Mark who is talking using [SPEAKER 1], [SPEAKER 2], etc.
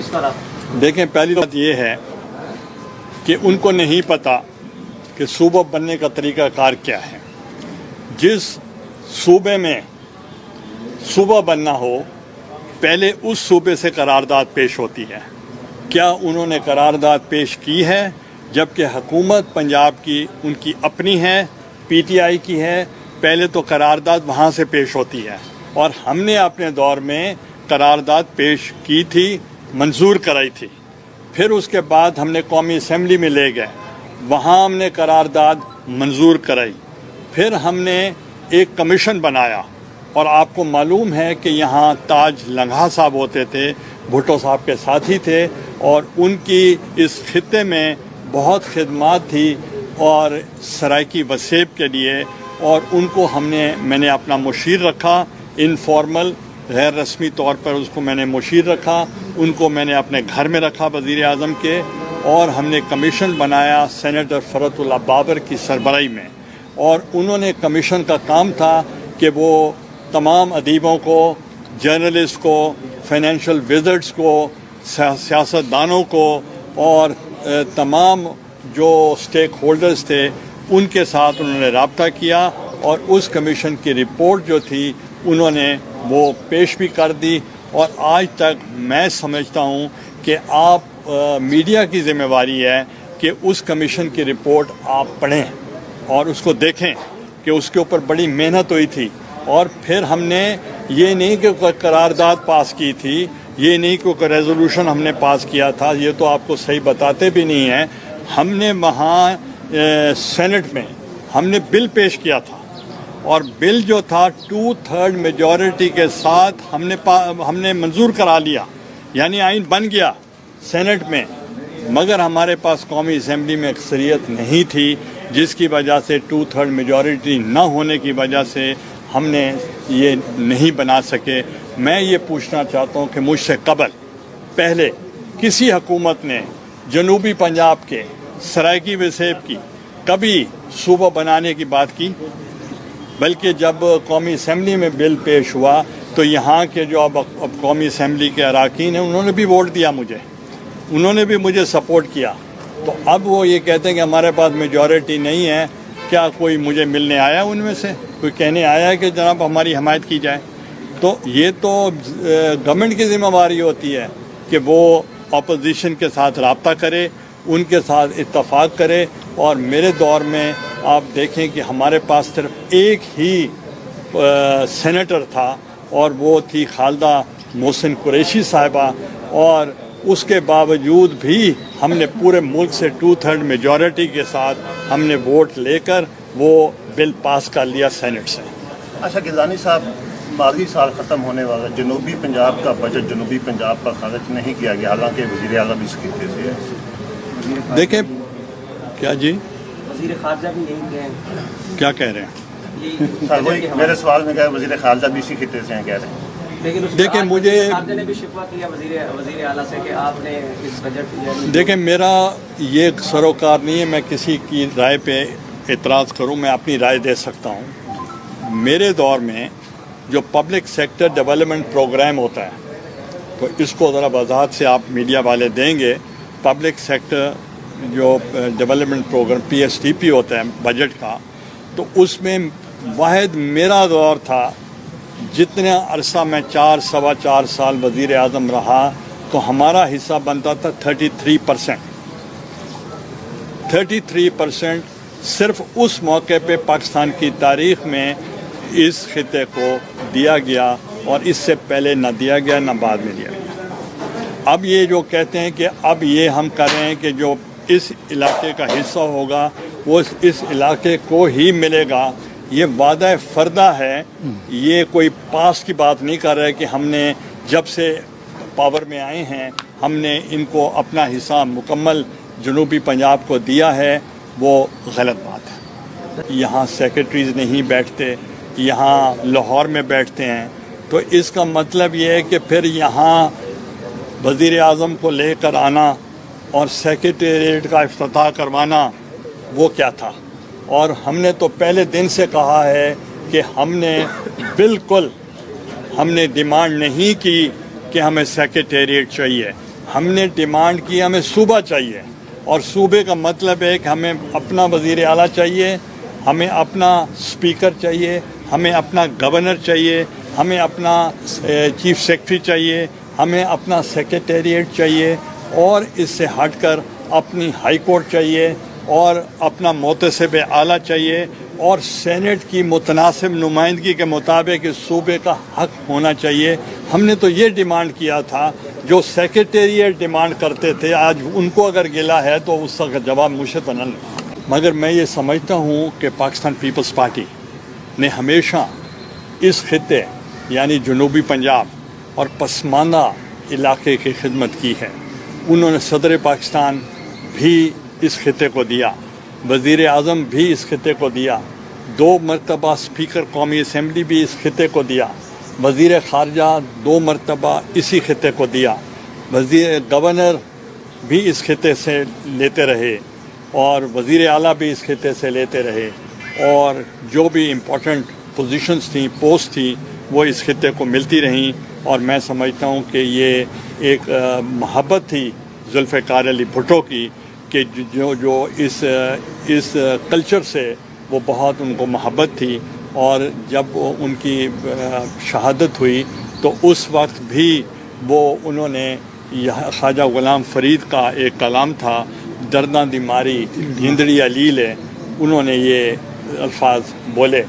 [SPEAKER 1] اس طرح؟
[SPEAKER 2] دیکھیں، پہلی بات یہ ہے کہ ان کو نہیں پتا کہ صوبہ بننے کا طریقہ کار کیا ہے. جس صوبے میں صوبہ بننا ہو پہلے اس صوبے سے قرارداد پیش ہوتی ہے. کیا انہوں نے قرارداد پیش کی ہے؟ جبکہ حکومت پنجاب کی ان کی اپنی ہے، پی ٹی آئی کی ہے. پہلے تو قرارداد وہاں سے پیش ہوتی ہے، اور ہم نے اپنے دور میں قرارداد پیش کی تھی، منظور کرائی تھی. پھر اس کے بعد ہم نے قومی اسمبلی میں لے گئے، وہاں ہم نے قرارداد منظور کرائی. پھر ہم نے ایک کمیشن بنایا، اور آپ کو معلوم ہے کہ یہاں تاج لنگھا صاحب ہوتے تھے، بھٹو صاحب کے ساتھی تھے، اور ان کی اس خطے میں بہت خدمات تھی اور سرائیکی وسیب کے لیے. اور ان کو میں نے اپنا مشیر رکھا، انفارمل غیر رسمی طور پر اس کو میں نے مشیر رکھا. ان کو میں نے اپنے گھر میں رکھا وزیر اعظم کے، اور ہم نے کمیشن بنایا سینیٹر فرت اللہ بابر کی سربراہی میں. اور انہوں نے کمیشن کا کام تھا کہ وہ تمام ادیبوں کو، جرنلسٹ کو، فائنینشیل وزٹس کو، سیاست دانوں کو، اور تمام جو سٹیک ہولڈرز تھے ان کے ساتھ انہوں نے رابطہ کیا. اور اس کمیشن کی رپورٹ جو تھی انہوں نے وہ پیش بھی کر دی. اور آج تک میں سمجھتا ہوں کہ آپ میڈیا کی ذمہ داری ہے کہ اس کمیشن کی رپورٹ آپ پڑھیں اور اس کو دیکھیں کہ اس کے اوپر بڑی محنت ہوئی تھی. اور پھر ہم نے یہ نہیں کہ کوئی قرارداد پاس کی تھی، یہ نہیں کہ کوئی ریزولوشن ہم نے پاس کیا تھا، یہ تو آپ کو صحیح بتاتے بھی نہیں ہیں. ہم نے وہاں سینٹ میں ہم نے بل پیش کیا تھا، اور بل جو تھا 2/3 میجورٹی کے ساتھ ہم نے منظور کرا لیا، یعنی آئین بن گیا سینٹ میں. مگر ہمارے پاس قومی اسمبلی میں اکثریت نہیں تھی، جس کی وجہ سے 2/3 میجورٹی نہ ہونے کی وجہ سے ہم نے یہ نہیں بنا سکے. میں یہ پوچھنا چاہتا ہوں کہ مجھ سے قبل پہلے کسی حکومت نے جنوبی پنجاب کے سرائیکی وسیب کی کبھی صوبہ بنانے کی بات کی؟ بلکہ جب قومی اسمبلی میں بل پیش ہوا تو یہاں کے جو اب قومی اسمبلی کے اراکین ہیں انہوں نے بھی ووٹ دیا مجھے، انہوں نے بھی مجھے سپورٹ کیا. تو اب وہ یہ کہتے ہیں کہ ہمارے پاس میجورٹی نہیں ہے. کیا کوئی مجھے ملنے آیا ان میں سے؟ کوئی کہنے آیا ہے کہ جناب ہماری حمایت کی جائے؟ تو یہ تو گورنمنٹ کی ذمہ داری ہوتی ہے کہ وہ اپوزیشن کے ساتھ رابطہ کرے، ان کے ساتھ اتفاق کرے. اور میرے دور میں آپ دیکھیں کہ ہمارے پاس صرف ایک ہی سینیٹر تھا، اور وہ تھی خالدہ محسن قریشی صاحبہ. اور اس کے باوجود بھی ہم نے پورے ملک سے 2/3 میجورٹی کے ساتھ ہم نے ووٹ لے کر وہ بل پاس کر لیا سینٹ سے.
[SPEAKER 3] اچھا گیلانی صاحب، ماضی سال ختم ہونے والا جنوبی پنجاب کا بجٹ جنوبی پنجاب پر خرچ نہیں کیا گیا، حالانکہ وزیر اعلیٰ بھی اس خطے سے ہے.
[SPEAKER 2] دیکھیں کیا جی
[SPEAKER 1] وزیر خارجہ بھی یہی کہیں،
[SPEAKER 2] کیا کہہ رہے ہیں؟
[SPEAKER 3] سر وہی میرے سوال میں کہا وزیر خارجہ بھی اسی خطے سے ہیں کہہ رہے ہیں.
[SPEAKER 2] دیکھیں مجھے
[SPEAKER 1] نے بھی شکوہ کیا وزیر اعلیٰ سے کہ آپ نے اس بجٹ.
[SPEAKER 2] دیکھیں میرا یہ سروکار نہیں ہے میں کسی کی رائے پہ اعتراض کروں، میں اپنی رائے دے سکتا ہوں. میرے دور میں جو پبلک سیکٹر ڈیولپمنٹ پروگرام ہوتا ہے، تو اس کو ذرا وضاحت سے آپ میڈیا والے دیں گے. پبلک سیکٹر جو ڈیولپمنٹ پروگرام PSTP ہوتا ہے بجٹ کا، تو اس میں واحد میرا دور تھا. جتنا عرصہ میں 4 سال وزیر اعظم رہا تو ہمارا حصہ بنتا تھا 33%. 33% صرف اس موقع پہ پاکستان کی تاریخ میں اس خطے کو دیا گیا، اور اس سے پہلے نہ دیا گیا نہ بعد میں دیا گیا. اب یہ جو کہتے ہیں کہ اب یہ ہم کر رہے ہیں کہ جو اس علاقے کا حصہ ہوگا وہ اس علاقے کو ہی ملے گا، یہ وعدہ فردہ ہے. یہ کوئی پاس کی بات نہیں کر رہے کہ ہم نے جب سے پاور میں آئے ہیں ہم نے ان کو اپنا حصہ مکمل جنوبی پنجاب کو دیا ہے. وہ غلط بات ہے. یہاں سیکرٹریز نہیں بیٹھتے، یہاں لاہور میں بیٹھتے ہیں. تو اس کا مطلب یہ ہے کہ پھر یہاں وزیر اعظم کو لے کر آنا اور سیکریٹریٹ کا افتتاح کروانا وہ کیا تھا. اور ہم نے تو پہلے دن سے کہا ہے کہ ہم نے ڈیمانڈ نہیں کی کہ ہمیں سیکریٹریٹ چاہیے. ہم نے ڈیمانڈ کی ہمیں صوبہ چاہیے، اور صوبے کا مطلب ہے کہ ہمیں اپنا وزیر اعلیٰ چاہیے، ہمیں اپنا اسپیکر چاہیے، ہمیں اپنا گورنر چاہیے، ہمیں اپنا چیف سیکرٹری چاہیے، ہمیں اپنا سیکریٹریٹ چاہیے، اور اس سے ہٹ کر اپنی ہائی کورٹ چاہیے، اور اپنا محتسب اعلیٰ چاہیے، اور سینٹ کی متناسب نمائندگی کے مطابق اس صوبے کا حق ہونا چاہیے۔ ہم نے تو یہ ڈیمانڈ کیا تھا جو سیکریٹریٹ ڈیمانڈ کرتے تھے، آج ان کو اگر گلا ہے تو اس کا جواب مجھ سے تو نہ لیں۔ مگر میں یہ سمجھتا ہوں کہ پاکستان پیپلز پارٹی نے ہمیشہ اس خطے یعنی جنوبی پنجاب اور پسماندہ علاقے کی خدمت کی ہے۔ انہوں نے صدر پاکستان بھی اس خطے کو دیا، وزیر اعظم بھی اس خطے کو دیا، 2 مرتبہ اسپیکر قومی اسمبلی بھی اس خطے کو دیا، وزیر خارجہ 2 مرتبہ اسی خطے کو دیا، گورنر بھی اس خطے سے لیتے رہے، اور وزیر اعلیٰ بھی اس خطے سے لیتے رہے، اور جو بھی امپورٹنٹ پوزیشنز تھیں، پوسٹ تھیں، وہ اس خطے کو ملتی رہیں۔ اور میں سمجھتا ہوں کہ یہ ایک محبت تھی ذوالفقار علی بھٹو کی، کہ جو اس کلچر سے وہ بہت ان کو محبت تھی، اور جب ان کی شہادت ہوئی تو اس وقت بھی انہوں نے خواجہ غلام فرید کا ایک کلام تھا، درداں دی ماری ہندڑی علیل ہے، انہوں نے یہ الفاظ بولے۔